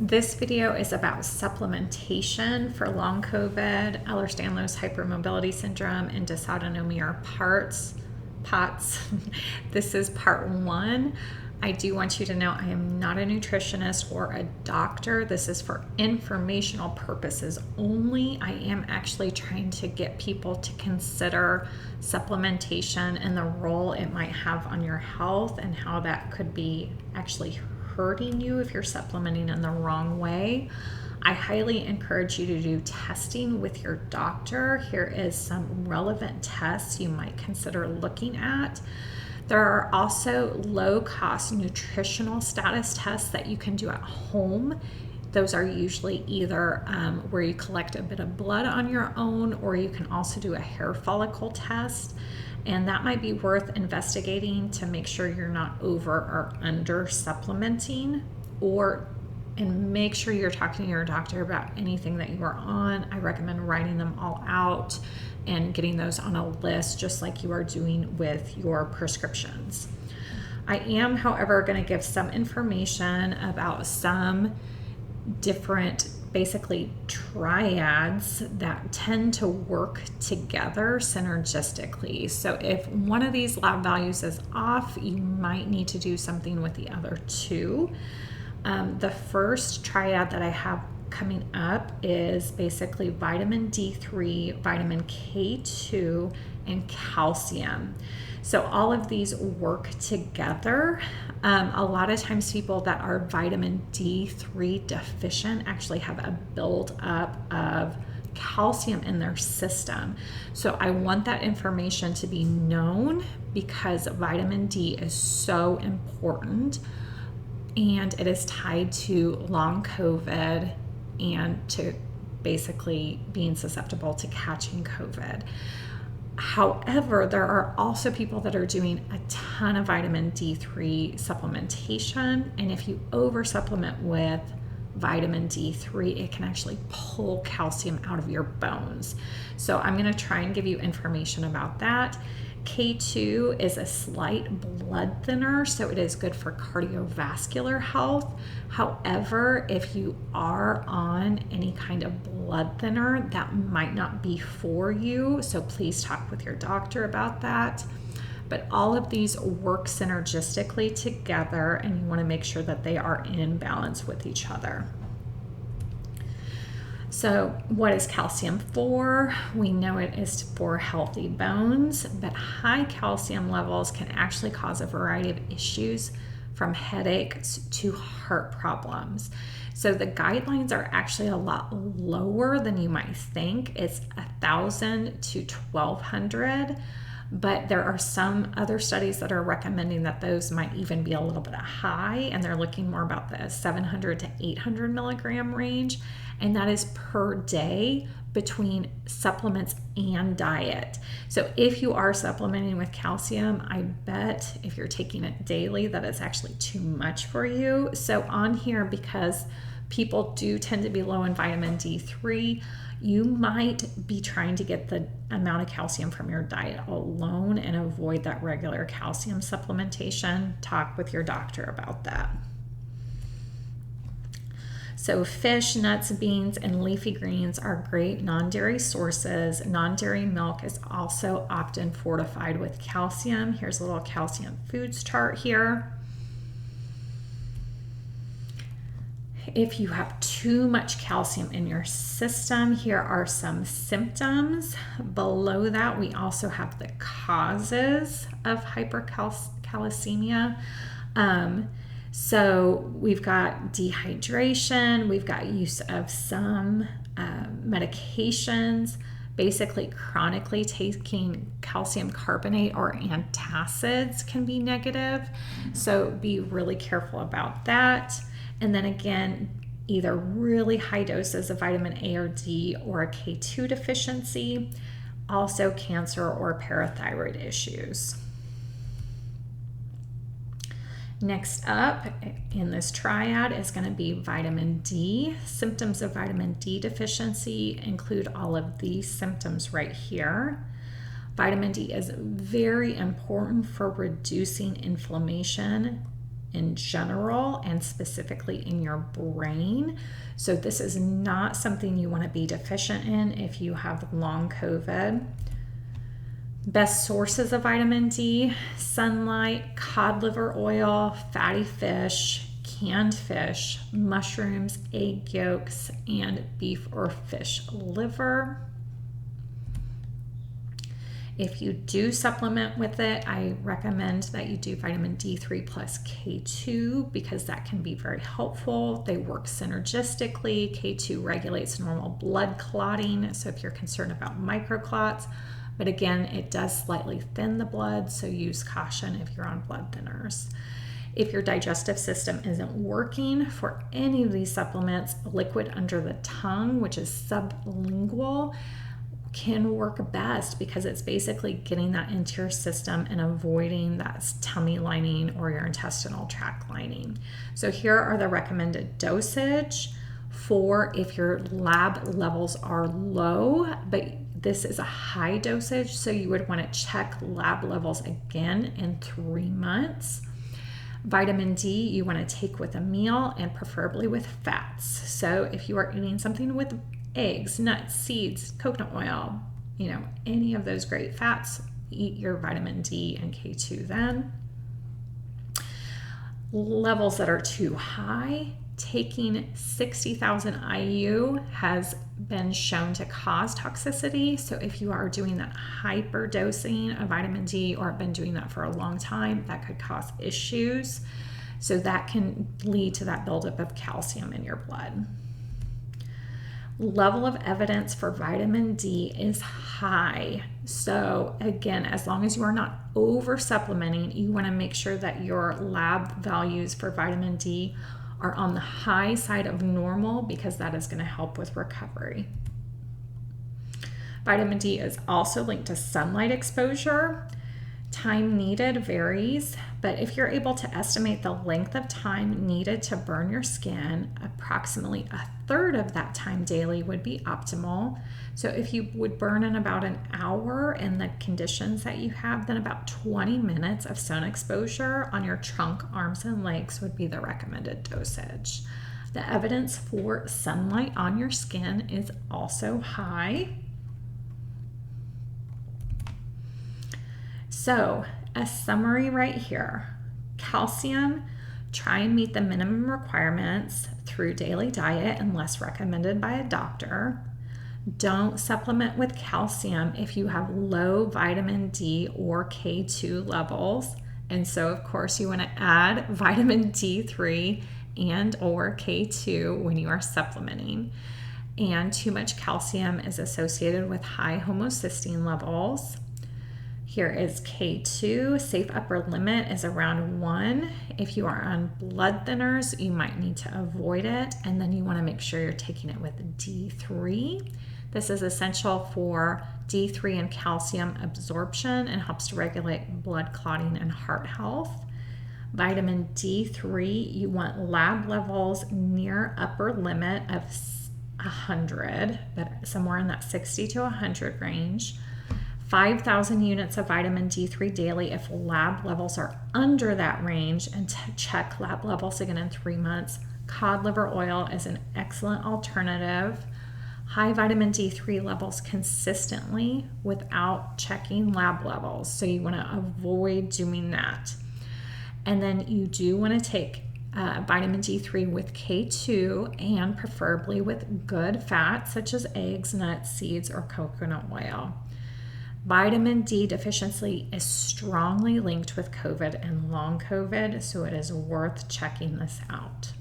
This video is about supplementation for long COVID, Ehlers-Danlos hypermobility syndrome, and dysautonomia POTS. This is part 1. I do want you to know I am not a nutritionist or a doctor. This is for informational purposes only. I am actually trying to get people to consider supplementation and the role it might have on your health and how that could be actually hurting you if you're supplementing in the wrong way. I highly encourage you to do testing with your doctor. Here is some relevant tests you might consider looking at. There are also low-cost nutritional status tests that you can do at home. Those are usually either where you collect a bit of blood on your own, or you can also do a hair follicle test. And that might be worth investigating to make sure you're not over or under supplementing, and make sure you're talking to your doctor about anything that you are on. I recommend writing them all out and getting those on a list, just like you are doing with your prescriptions. I am, however, going to give some information about some different basically triads that tend to work together synergistically. So if one of these lab values is off, you might need to do something with the other two. The first triad that I have coming up is basically vitamin D3, vitamin K2, and calcium. So all of these work together. A lot of times people that are vitamin D3 deficient actually have a buildup of calcium in their system. So I want that information to be known because vitamin D is so important, and it is tied to long COVID and to basically being susceptible to catching COVID. However, there are also people that are doing a ton of vitamin D3 supplementation, and if you over supplement with vitamin D3, it can actually pull calcium out of your bones. So I'm going to try and give you information about that. K2 is a slight blood thinner, so it is good for cardiovascular health. However, if you are on any kind of blood thinner, that might not be for you, so please talk with your doctor about that. But all of these work synergistically together, and you want to make sure that they are in balance with each other. So what is calcium for? We know it is for healthy bones, but high calcium levels can actually cause a variety of issues from headaches to heart problems. So the guidelines are actually a lot lower than you might think. It's 1,000 to 1,200, but there are some other studies that are recommending that those might even be a little bit high, and they're looking more about the 700 to 800 milligram range. And that is per day between supplements and diet. So if you are supplementing with calcium, I bet if you're taking it daily that it's actually too much for you. So on here, because people do tend to be low in vitamin D3, you might be trying to get the amount of calcium from your diet alone and avoid that regular calcium supplementation. Talk with your doctor about that. So fish, nuts, beans, and leafy greens are great non-dairy sources. Non-dairy milk is also often fortified with calcium. Here's a little calcium foods chart here. If you have too much calcium in your system, here are some symptoms. Below that, we also have the causes of hypercalcemia. So we've got dehydration, we've got use of some medications, basically chronically taking calcium carbonate or antacids can be negative. So be really careful about that. And then again, either really high doses of vitamin A or D or a K2 deficiency, also cancer or parathyroid issues. Next up in this triad is going to be vitamin D. Symptoms of vitamin D deficiency include all of these symptoms right here. Vitamin D is very important for reducing inflammation in general and specifically in your brain. So this is not something you want to be deficient in if you have long COVID. Best sources of vitamin D: sunlight, cod liver oil, fatty fish, canned fish, mushrooms, egg yolks, and beef or fish liver. If you do supplement with it, I recommend that you do vitamin D3 plus K2 because that can be very helpful. They work synergistically. K2 regulates normal blood clotting, so if you're concerned about microclots, but again, it does slightly thin the blood, so use caution if you're on blood thinners. If your digestive system isn't working for any of these supplements, liquid under the tongue, which is sublingual, can work best because it's basically getting that into your system and avoiding that tummy lining or your intestinal tract lining. So here are the recommended dosage for if your lab levels are low, but this is a high dosage, so you would want to check lab levels again in 3 months. Vitamin D you want to take with a meal and preferably with fats. So if you are eating something with eggs, nuts, seeds, coconut oil, any of those great fats, eat your vitamin D and K2 then. Levels that are too high, taking 60,000 IU has been shown to cause toxicity. So if you are doing that hyperdosing of vitamin D or have been doing that for a long time, that could cause issues. So that can lead to that buildup of calcium in your blood. Level of evidence for vitamin D is high. So again, as long as you are not over supplementing, you want to make sure that your lab values for vitamin D are on the high side of normal because that is going to help with recovery. Vitamin D is also linked to sunlight exposure. Time needed varies, but if you're able to estimate the length of time needed to burn your skin, approximately 1/3 of that time daily would be optimal. So if you would burn in about an hour in the conditions that you have, then about 20 minutes of sun exposure on your trunk, arms, and legs would be the recommended dosage. The evidence for sunlight on your skin is also high. So a summary right here: calcium, try and meet the minimum requirements through daily diet unless recommended by a doctor. Don't supplement with calcium if you have low vitamin D or K2 levels. And so of course you want to add vitamin D3 and or K2 when you are supplementing. And too much calcium is associated with high homocysteine levels. Here is K2. Safe upper limit is around 1. If you are on blood thinners, you might need to avoid it. And then you want to make sure you're taking it with D3. This is essential for D3 and calcium absorption and helps to regulate blood clotting and heart health. Vitamin D3, you want lab levels near upper limit of 100, but somewhere in that 60 to 100 range. 5,000 units of vitamin D3 daily if lab levels are under that range, and check lab levels again in 3 months. Cod liver oil is an excellent alternative. High vitamin D3 levels consistently without checking lab levels, so you want to avoid doing that. And then you do want to take vitamin D3 with K2 and preferably with good fats such as eggs, nuts, seeds, or coconut oil. Vitamin D deficiency is strongly linked with COVID and long COVID, so it is worth checking this out.